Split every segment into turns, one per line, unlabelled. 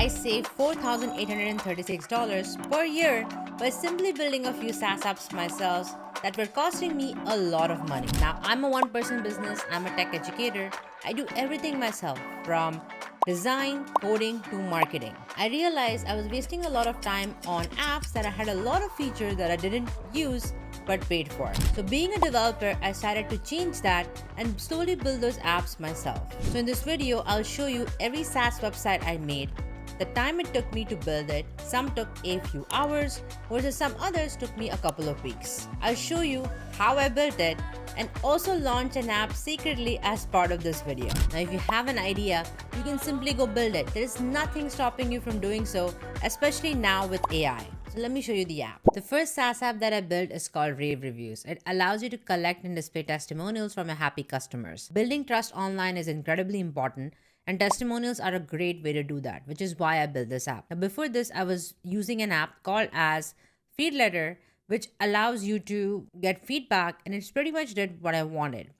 I saved $4,836 per year by simply building a few SaaS apps myself that were costing me a lot of money. Now, I'm a one-person business, I'm a tech educator. I do everything myself, from design, coding to marketing. I realized I was wasting a lot of time on apps that I had a lot of features that I didn't use but paid for. So being a developer, I started to change that and slowly build those apps myself. So in this video, I'll show you every SaaS website I made, the time it took me to build it. Some took a few hours, versus some others took me a couple of weeks. I'll show you how I built it and also launch an app secretly as part of this video. Now, if you have an idea, you can simply go build it. There is nothing stopping you from doing so, especially now with AI. So let me show you the app. The first SaaS app that I built is called Rave Reviews. It allows you to collect and display testimonials from your happy customers. Building trust online is incredibly important, and testimonials are a great way to do that, which is why I built this app. Now, before this, I was using an app called as Feed Letter, which allows you to get feedback, and it's pretty much did what I wanted.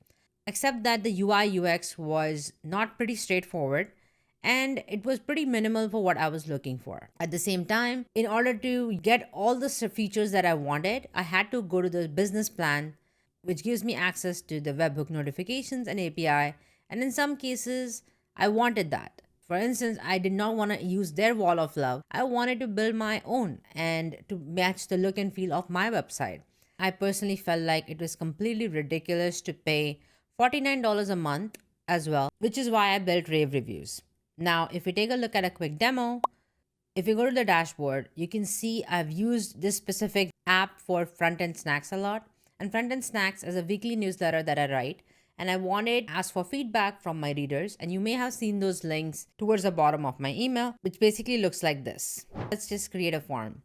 Except that the UI UX was not pretty straightforward, and it was pretty minimal for what I was looking for. At the same time, in order to get all the features that I wanted, I had to go to the business plan, which gives me access to the webhook notifications and API, and in some cases, I wanted that. For instance, I did not want to use their wall of love. I wanted to build my own and to match the look and feel of my website. I personally felt like it was completely ridiculous to pay $49 a month as well, which is why I built Rave Reviews. Now, if we take a look at a quick demo, if you go to the dashboard, you can see I've used this specific app for Front-End Snacks a lot. And Front-End Snacks is a weekly newsletter that I write, and I wanted to ask for feedback from my readers, and you may have seen those links towards the bottom of my email, which basically looks like this. Let's just create a form.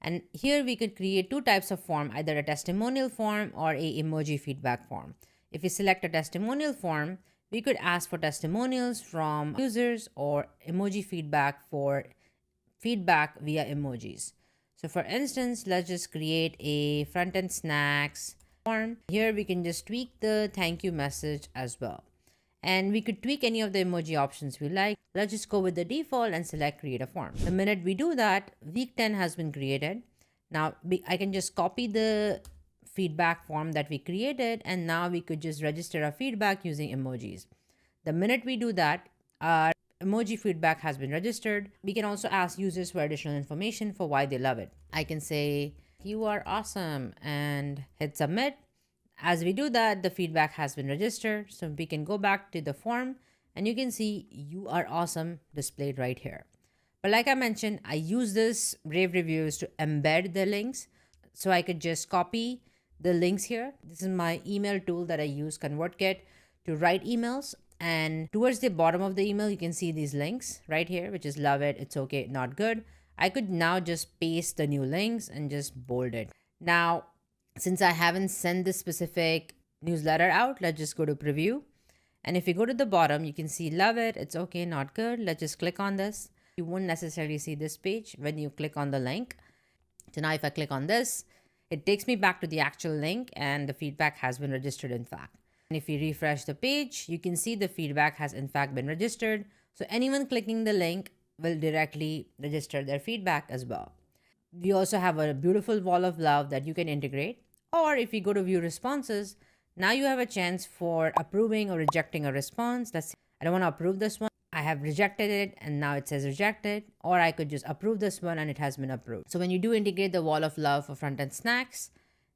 And here we could create two types of form, either a testimonial form or a emoji feedback form. If we select a testimonial form, we could ask for testimonials from users or emoji feedback for feedback via emojis. So for instance, let's just create a Front-End Snacks form. Here we can just tweak the thank you message as well. And we could tweak any of the emoji options we like. Let's just go with the default and select create a form. The minute we do that, week 10 has been created. Now I can just copy the feedback form that we created, and now we could just register our feedback using emojis. The minute we do that, our emoji feedback has been registered. We can also ask users for additional information for why they love it. I can say, "You are awesome," and hit submit. As we do that, the feedback has been registered. So we can go back to the form and you can see "You are awesome" displayed right here. But like I mentioned, I use this Rave Reviews to embed the links. So I could just copy the links here. This is my email tool that I use, ConvertKit, to write emails. And towards the bottom of the email, you can see these links right here, which is love it, it's okay, not good. I could now just paste the new links and just bold it. Now, since I haven't sent this specific newsletter out, let's just go to preview. And if you go to the bottom, you can see love it, it's okay, not good. Let's just click on this. You won't necessarily see this page when you click on the link. So now if I click on this, it takes me back to the actual link and the feedback has been registered in fact. And if you refresh the page, you can see the feedback has in fact been registered. So anyone clicking the link will directly register their feedback as well. We also have a beautiful wall of love that you can integrate. Or if you go to view responses, now you have a chance for approving or rejecting a response. Let's say I don't want to approve this one. I have rejected it and now it says rejected, or I could just approve this one and it has been approved. So when you do integrate the wall of love for Front-End Snacks,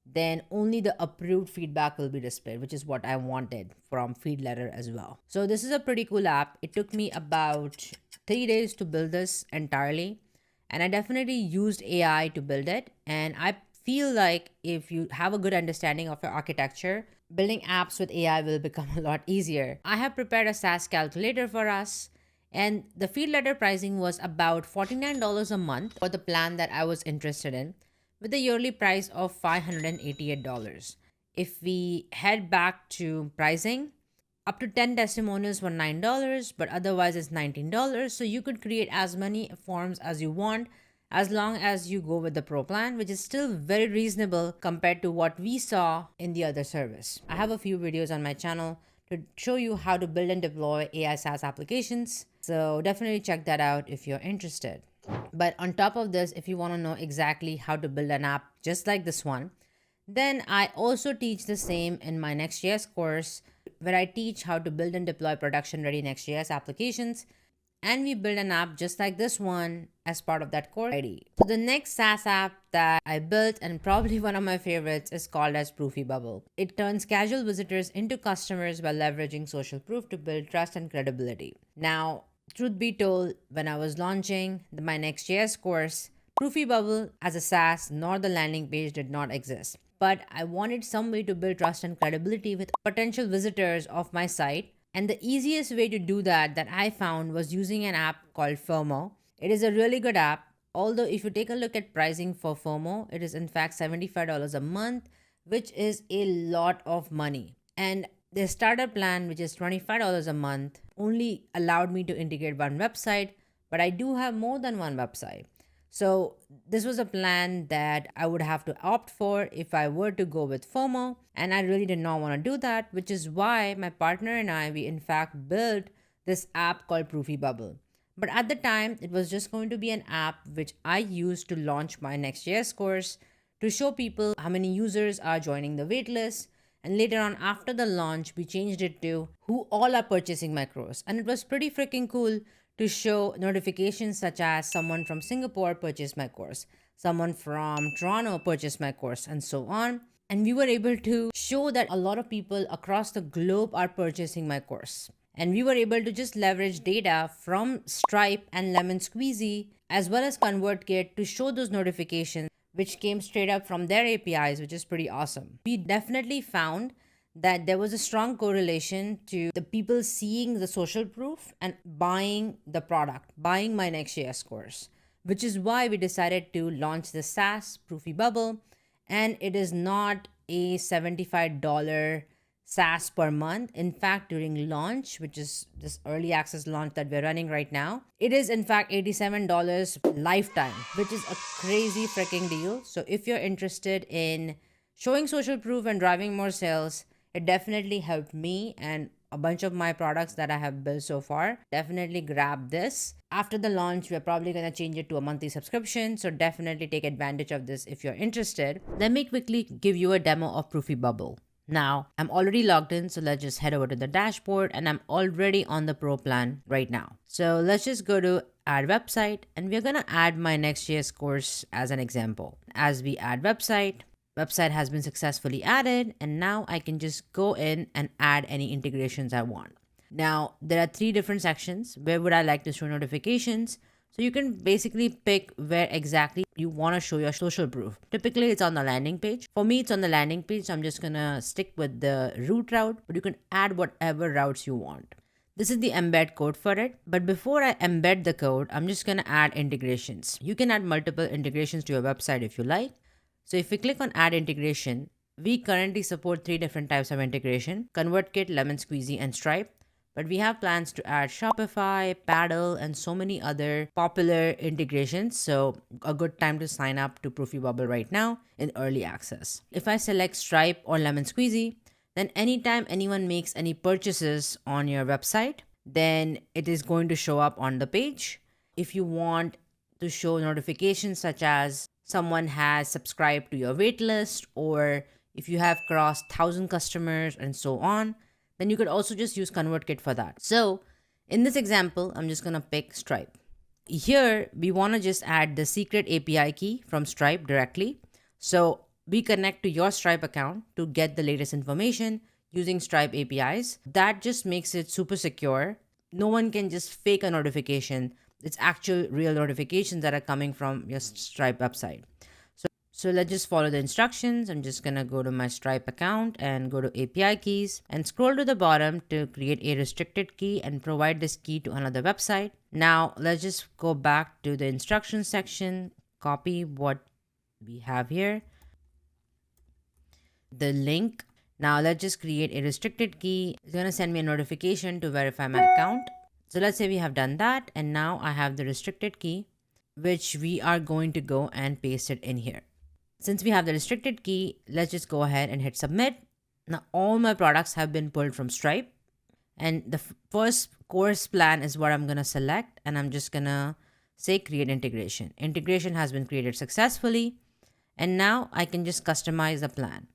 then only the approved feedback will be displayed, which is what I wanted from Feed Letter as well. So this is a pretty cool app. It took me about 3 days to build this entirely, and I definitely used AI to build it. And I feel like if you have a good understanding of your architecture, building apps with AI will become a lot easier. I have prepared a SaaS calculator for us, and the Feed Letter pricing was about $49 a month for the plan that I was interested in, with a yearly price of $588. If we head back to pricing, up to 10 testimonials were $9, but otherwise it's $19. So you could create as many forms as you want, as long as you go with the Pro plan, which is still very reasonable compared to what we saw in the other service. I have a few videos on my channel to show you how to build and deploy AI SaaS applications. So definitely check that out if you're interested. But on top of this, if you want to know exactly how to build an app just like this one, then I also teach the same in my Next.js course, where I teach how to build and deploy production ready Next.js applications. And we build an app just like this one as part of that course already. So the next SaaS app that I built, and probably one of my favorites, is called as Proofy Bubble. It turns casual visitors into customers by leveraging social proof to build trust and credibility. Now, truth be told, when I was launching my Next.js course, Proofy Bubble as a SaaS nor the landing page did not exist. But I wanted some way to build trust and credibility with potential visitors of my site. And the easiest way to do that I found was using an app called FOMO. It is a really good app. Although if you take a look at pricing for FOMO, it is in fact $75 a month, which is a lot of money. And the starter plan, which is $25 a month, only allowed me to integrate one website, but I do have more than one website. So this was a plan that I would have to opt for if I were to go with FOMO, and I really did not want to do that, which is why my partner and we in fact built this app called Proofy Bubble. But at the time, it was just going to be an app which I used to launch my Next.js course to show people how many users are joining the waitlist. And later on, after the launch, we changed it to who all are purchasing my course. And it was pretty freaking cool to show notifications such as someone from Singapore purchased my course, someone from Toronto purchased my course, and so on. And we were able to show that a lot of people across the globe are purchasing my course. And we were able to just leverage data from Stripe and Lemon Squeezy as well as ConvertKit to show those notifications, which came straight up from their APIs, which is pretty awesome. We definitely found that there was a strong correlation to the people seeing the social proof and buying the product, buying my Next.js course, which is why we decided to launch the SaaS Proofy Bubble. And it is not a $75 SaaS per month. In fact, during launch, which is this early access launch that we're running right now, it is in fact $87 lifetime, which is a crazy freaking deal. So if you're interested in showing social proof and driving more sales, it definitely helped me and a bunch of my products that I have built so far. Definitely grab this. After the launch, we're probably going to change it to a monthly subscription. So definitely take advantage of this if you're interested. Let me quickly give you a demo of Proofy Bubble. Now, I'm already logged in, so let's just head over to the dashboard, and I'm already on the pro plan right now. So let's just go to add website, and we're going to add my Next.js course as an example. As we add website has been successfully added, and now I can just go in and add any integrations I want. Now, there are 3 different sections. Where would I like to show notifications? So you can basically pick where exactly you want to show your social proof. Typically, it's on the landing page. For me, it's on the landing page, so I'm just going to stick with the root route, but you can add whatever routes you want. This is the embed code for it. But before I embed the code, I'm just going to add integrations. You can add multiple integrations to your website if you like. So if we click on add integration, we currently support 3 different types of integration: ConvertKit, Lemon Squeezy, and Stripe. But we have plans to add Shopify, Paddle, and so many other popular integrations. So a good time to sign up to Proofy Bubble right now in early access. If I select Stripe or Lemon Squeezy, then anytime anyone makes any purchases on your website, then it is going to show up on the page. If you want to show notifications such as someone has subscribed to your waitlist, or if you have crossed 1,000 customers and so on, then you could also just use ConvertKit for that. So in this example, I'm just going to pick Stripe. Here, we want to just add the secret API key from Stripe directly. So we connect to your Stripe account to get the latest information using Stripe APIs. That just makes it super secure. No one can just fake a notification. It's actual real notifications that are coming from your Stripe website. So let's just follow the instructions. I'm just going to go to my Stripe account and go to API keys and scroll to the bottom to create a restricted key and provide this key to another website. Now let's just go back to the instructions section, copy what we have here, the link. Now let's just create a restricted key. It's going to send me a notification to verify my account. So let's say we have done that, and now I have the restricted key, which we are going to go and paste it in here. Since we have the restricted key, let's just go ahead and hit submit. Now all my products have been pulled from Stripe. And the first course plan is what I'm going to select, and I'm just going to say create integration. Integration has been created successfully, and now I can just customize the plan.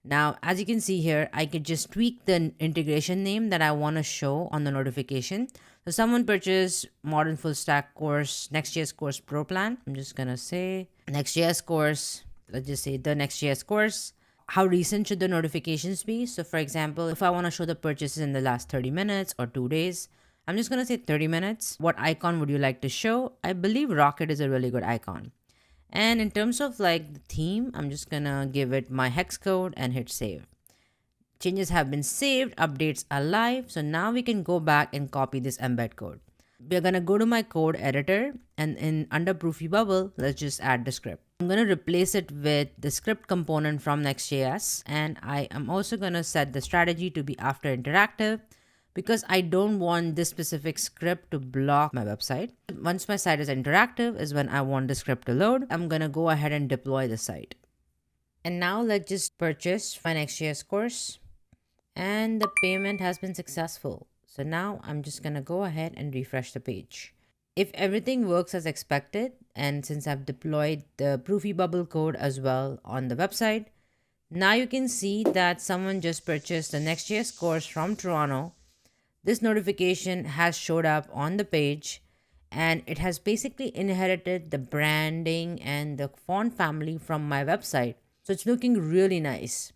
Now, as you can see here, I could just tweak the integration name that I want to show on the notification. So someone purchased Modern Full Stack course, Next.js course Pro plan. I'm just going to say Next.js course. Let's just say the Next.js course. How recent should the notifications be? So for example, if I want to show the purchases in the last 30 minutes or 2 days, I'm just going to say 30 minutes. What icon would you like to show? I believe Rocket is a really good icon. And in terms of like the theme, I'm just going to give it my hex code and hit save. Changes have been saved, updates are live. So now we can go back and copy this embed code. We're going to go to my code editor, and under Proofy bubble, let's just add the script. I'm going to replace it with the script component from Next.js, and I am also going to set the strategy to be after interactive because I don't want this specific script to block my website. Once my site is interactive is when I want the script to load. I'm going to go ahead and deploy the site. And now let's just purchase my Next.js course, and the payment has been successful. So now I'm just going to go ahead and refresh the page. If everything works as expected, and since I've deployed the Proofy bubble code as well on the website, now you can see that someone just purchased the Next.js course from Toronto. This notification has showed up on the page, and it has basically inherited the branding and the font family from my website. So it's looking really nice.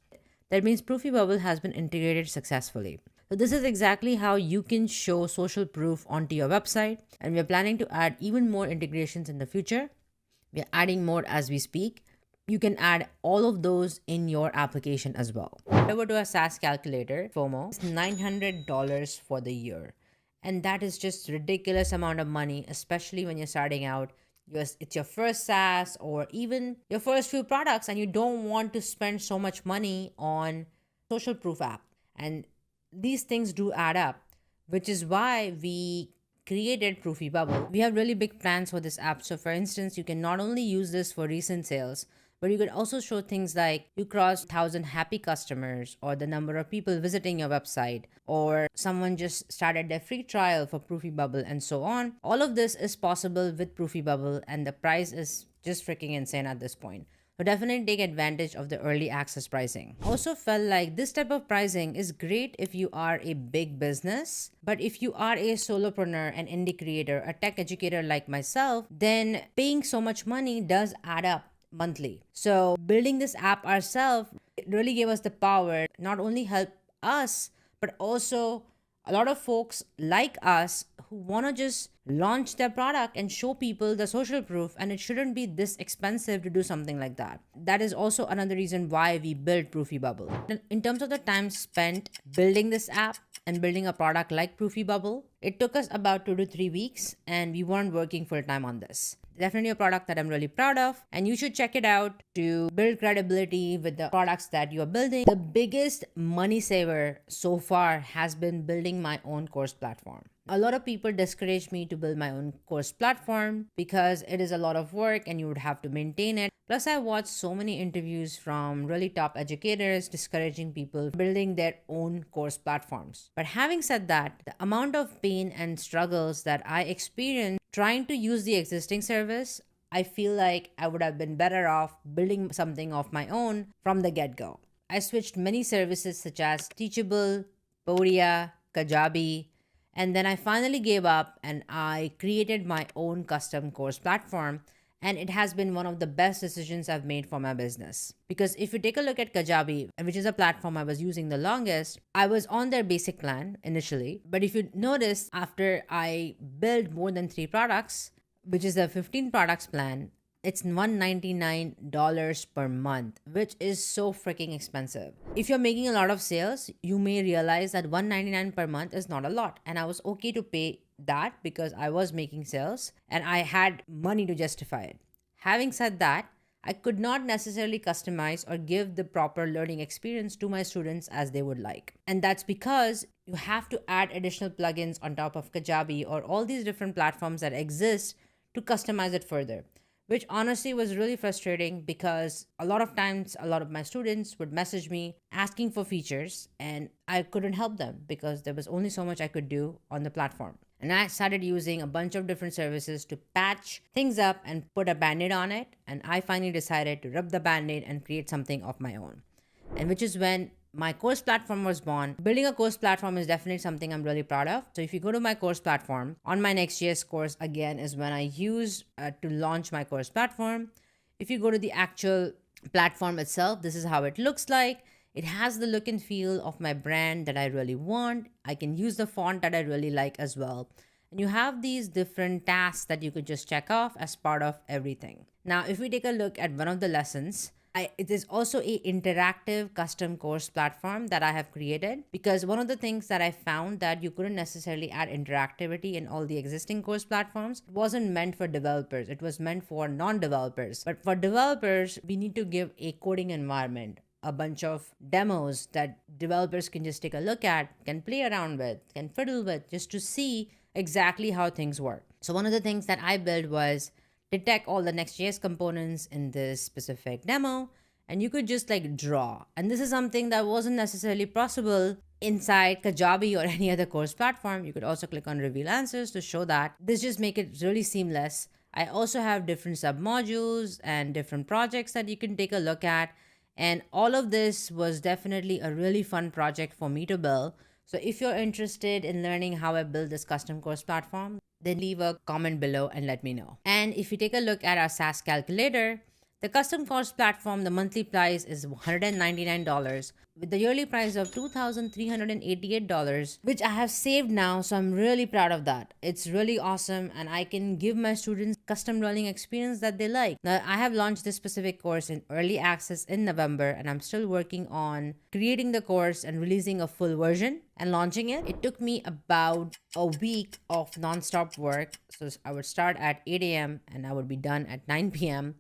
That means Proofy bubble has been integrated successfully. So this is exactly how you can show social proof onto your website, and we're planning to add even more integrations in the future. We're adding more as we speak. You can add all of those in your application as well. Over to a SaaS calculator, FOMO, it's $900 for the year. And that is just ridiculous amount of money, especially when you're starting out. It's your first SaaS or even your first few products, and you don't want to spend so much money on social proof app. And these things do add up, which is why we created Proofy bubble. We have really big plans for this app. So for instance, you can not only use this for recent sales, but you could also show things like you crossed 1,000 happy customers, or the number of people visiting your website, or someone just started their free trial for Proofy bubble, and so on. All of this is possible with Proofy bubble, and the price is just freaking insane at this point. So definitely take advantage of the early access pricing. Also felt like this type of pricing is great if you are a big business, but if you are a solopreneur, an indie creator, a tech educator like myself, then paying so much money does add up monthly. So building this app ourselves, it really gave us the power, not only help us, but also a lot of folks like us who want to just launch their product and show people the social proof, and it shouldn't be this expensive to do something like that. That is also another reason why we built Proofy bubble. In terms of the time spent building this app and building a product like Proofy bubble, it took us about 2 to 3 weeks, and we weren't working full time on this. Definitely a product that I'm really proud of, and you should check it out to build credibility with the products that you are building. The biggest money saver so far has been building my own course platform. A lot of people discourage me to build my own course platform because it is a lot of work and you would have to maintain it. Plus, I watched so many interviews from really top educators discouraging people building their own course platforms. But having said that, the amount of pain and struggles that I experienced trying to use the existing service, I feel like I would have been better off building something of my own from the get-go. I switched many services such as Teachable, Podia, Kajabi, and then I finally gave up and I created my own custom course platform, and it has been one of the best decisions I've made for my business. Because if you take a look at Kajabi, which is a platform I was using the longest, I was on their basic plan initially. But if you notice, after I built more than 3 products, which is the 15 products plan, it's $199 per month, which is so freaking expensive. If you're making a lot of sales, you may realize that $199 per month is not a lot. And I was okay to pay that because I was making sales and I had money to justify it. Having said that, I could not necessarily customize or give the proper learning experience to my students as they would like. And that's because you have to add additional plugins on top of Kajabi or all these different platforms that exist to customize it further. which honestly was really frustrating because a lot of times a lot of my students would message me asking for features and I couldn't help them because there was only so much I could do on the platform. And I started using a bunch of different services to patch things up and put a band-aid on it. And I finally decided to rub the band-aid and create something of my own. And which is when my course platform was born. Building a course platform is definitely something I'm really proud of. So if you go to my course platform, on my Next.js course, again, is when I use to launch my course platform. If you go to the actual platform itself, this is how it looks like. It has the look and feel of my brand that I really want. I can use the font that I really like as well. And you have these different tasks that you could just check off as part of everything. Now, if we take a look at one of the lessons, it is also a interactive custom course platform that I have created, because one of the things that I found that you couldn't necessarily add interactivity in all the existing course platforms. It wasn't meant for developers. It was meant for non-developers. But for developers, we need to give a coding environment, a bunch of demos that developers can just take a look at, can play around with, can fiddle with, just to see exactly how things work. So one of the things that I built was detect all the Next.js components in this specific demo, and you could just like draw. And this is something that wasn't necessarily possible inside Kajabi or any other course platform. You could also click on reveal answers to show that. This just make it really seamless. I also have different submodules and different projects that you can take a look at. And all of this was definitely a really fun project for me to build. So if you're interested in learning how I build this custom course platform, then leave a comment below and let me know. And if you take a look at our SaaS calculator, the custom course platform, the monthly price is $199 with the yearly price of $2,388, which I have saved now. So I'm really proud of that. It's really awesome. And I can give my students custom learning experience that they like. Now, I have launched this specific course in early access in November, and I'm still working on creating the course and releasing a full version and launching it. It took me about a week of nonstop work. So I would start at 8 a.m. and I would be done at 9 p.m.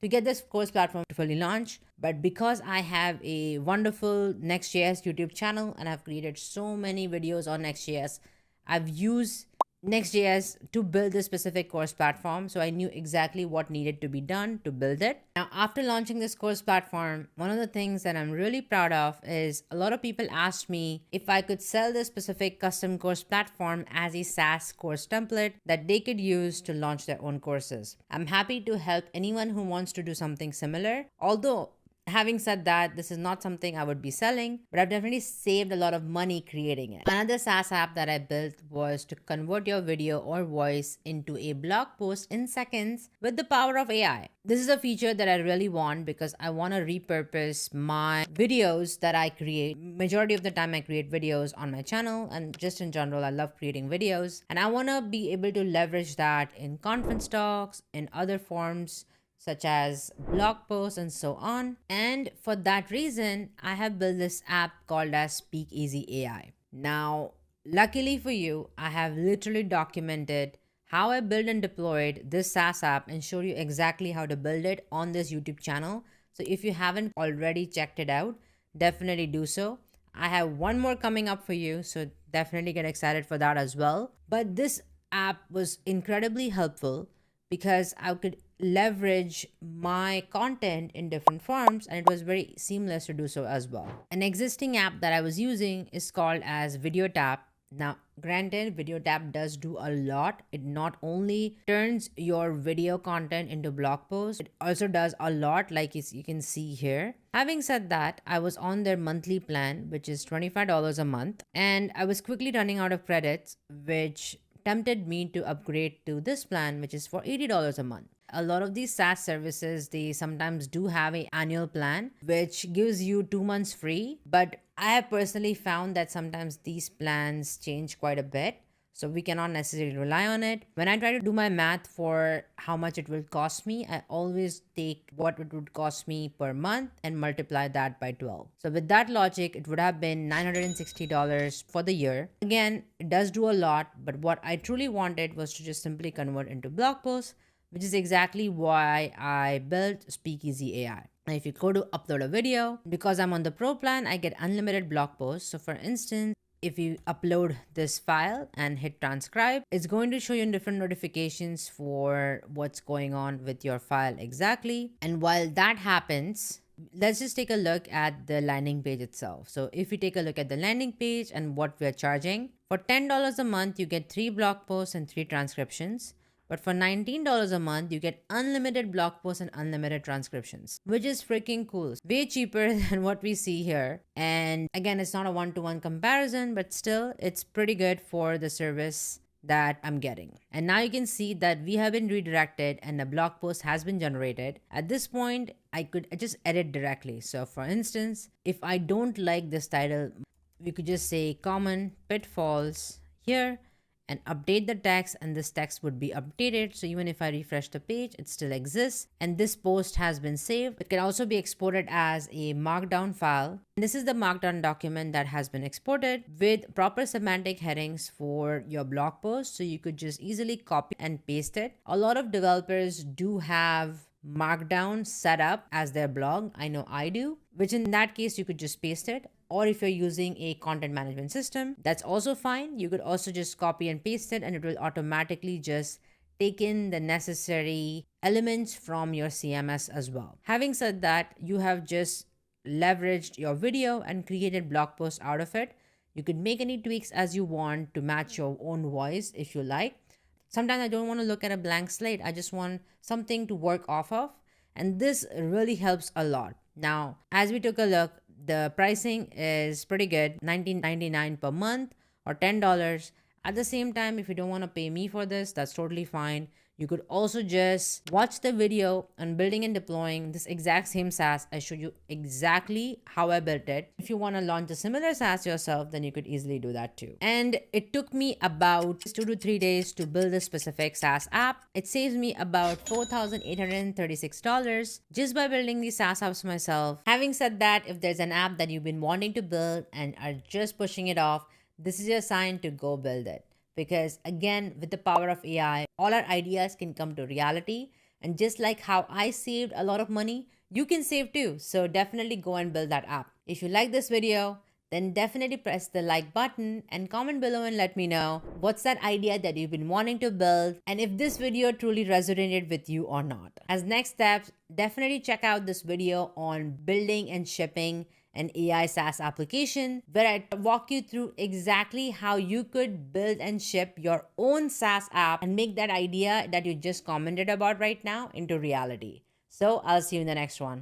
to get this course platform to fully launch. But because I have a wonderful Next.js YouTube channel and I've created so many videos on Next.js, I've used Next.js to build this specific course platform. So I knew exactly what needed to be done to build it. Now, after launching this course platform, one of the things that I'm really proud of is a lot of people asked me if I could sell this specific custom course platform as a SaaS course template that they could use to launch their own courses. I'm happy to help anyone who wants to do something similar. Although, having said that, this is not something I would be selling, but I've definitely saved a lot of money creating it. Another SaaS app that I built was to convert your video or voice into a blog post in seconds with the power of AI. This is a feature that I really want because I want to repurpose my videos that I create. Majority of the time I create videos on my channel, and just in general, I love creating videos. And I want to be able to leverage that in conference talks, in other forms, such as blog posts and so on. And for that reason, I have built this app called as SpeakEasy AI. Now, luckily for you, I have literally documented how I built and deployed this SaaS app and showed you exactly how to build it on this YouTube channel. So if you haven't already checked it out, definitely do so. I have one more coming up for you, so definitely get excited for that as well. But this app was incredibly helpful because I could leverage my content in different forms, and it was very seamless to do so as well. An existing app that I was using is called as VideoTap. Now, granted, VideoTap does do a lot. It not only turns your video content into blog posts, it also does a lot, like you can see here. Having said that, I was on their monthly plan, which is $25 a month, and I was quickly running out of credits, which tempted me to upgrade to this plan, which is for $80 a month. A lot of these SaaS services, they sometimes do have an annual plan, which gives you 2 months free. But I have personally found that sometimes these plans change quite a bit, so we cannot necessarily rely on it. When I try to do my math for how much it will cost me, I always take what it would cost me per month and multiply that by 12. So with that logic, it would have been $960 for the year. Again, it does do a lot, but what I truly wanted was to just simply convert into blog posts, which is exactly why I built SpeakEasy AI. Now, if you go to upload a video, because I'm on the pro plan, I get unlimited blog posts. So for instance, If you upload this file and hit transcribe, it's going to show you different notifications for what's going on with your file exactly. And while that happens, let's just take a look at the landing page itself. So if you take a look at the landing page and what we're charging, for $10 a month, you get 3 blog posts and 3 transcriptions. But for $19 a month, you get unlimited blog posts and unlimited transcriptions, which is freaking cool. Way cheaper than what we see here. And again, it's not a one-to-one comparison, but still, it's pretty good for the service that I'm getting. And now you can see that we have been redirected and a blog post has been generated. At this point, I could just edit directly. So for instance, if I don't like this title, we could just say common pitfalls here and update the text, and this text would be updated. So even if I refresh the page, it still exists. And this post has been saved. It can also be exported as a markdown file. And this is the markdown document that has been exported with proper semantic headings for your blog post. So you could just easily copy and paste it. A lot of developers do have markdown set up as their blog. I know I do, which in that case, you could just paste it. Or if you're using a content management system, that's also fine. You could also just copy and paste it and it will automatically just take in the necessary elements from your CMS as well. Having said that, you have just leveraged your video and created blog posts out of it. You could make any tweaks as you want to match your own voice if you like. Sometimes I don't want to look at a blank slate. I just want something to work off of. And this really helps a lot. Now, as we took a look, the pricing is pretty good, $19.99 per month or $10. At the same time, if you don't want to pay me for this, that's totally fine. You could also just watch the video on building and deploying this exact same SaaS. I showed you exactly how I built it. If you want to launch a similar SaaS yourself, then you could easily do that too. And it took me about 2 to 3 days to build a specific SaaS app. It saves me about $4,836 just by building these SaaS apps myself. Having said that, if there's an app that you've been wanting to build and are just pushing it off, this is your sign to go build it. Because again, with the power of AI, all our ideas can come to reality. And just like how I saved a lot of money, you can save too. So definitely go and build that app. If you like this video, then definitely press the like button and comment below and let me know what's that idea that you've been wanting to build and if this video truly resonated with you or not. As next steps, definitely check out this video on building and shipping an AI SaaS application where I walk you through exactly how you could build and ship your own SaaS app and make that idea that you just commented about right now into reality. So I'll see you in the next one.